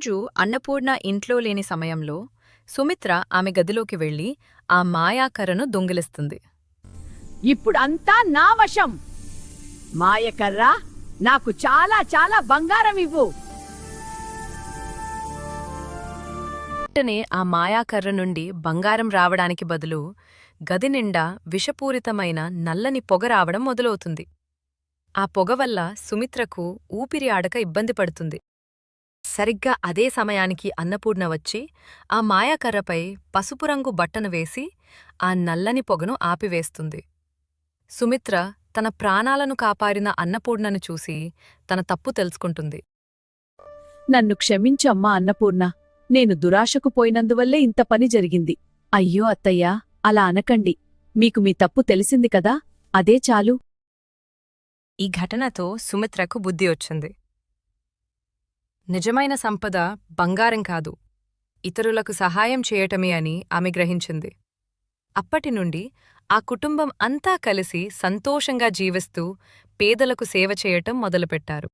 రోజు అన్నపూర్ణ ఇంట్లో లేని సమయంలో సుమిత్ర ఆమె గదిలోకి వెళ్లి ఆ మాయాకర్రను దొంగిలిస్తుంది. ఇప్పుడంతా నా వశం. మాయకర్రా, నాకు చాలా చాలా బంగారం ఇవ్వు. వెంటనే ఆ మాయాకర్ర నుండి బంగారం రావడానికి బదులు గది నిండా విషపూరితమైన నల్లని పొగ రావడం మొదలవుతుంది. ఆ పొగ వల్ల సుమిత్రకు ఊపిరి ఆడక ఇబ్బంది పడుతుంది. సరిగ్గా అదే సమయానికి అన్నపూర్ణ వచ్చి ఆ మాయాకర్రపై పసుపు రంగు బట్టను వేసి ఆ నల్లని పొగను ఆపివేస్తుంది. సుమిత్ర తన ప్రాణాలను కాపాడిన అన్నపూర్ణను చూసి తన తప్పు తెలుసుకుంటుంది. నన్ను క్షమించమ్మా అన్నపూర్ణ. నేను దురాశకు పోయినందువల్లే ఇంత పని జరిగింది. అయ్యో అత్తయ్యా, అలా అనకండి. మీకు మీ తప్పు తెలిసింది కదా, అదే చాలు. ఈ ఘటనతో సుమిత్రకు బుద్ధి వచ్చింది. నిజమైన సంపద బంగారం కాదు, ఇతరులకు సహాయం చేయటమే అని ఆమె గ్రహించింది. అప్పటినుండి ఆ కుటుంబం అంతా కలిసి సంతోషంగా జీవిస్తూ పేదలకు సేవ చేయటం మొదలుపెట్టారు.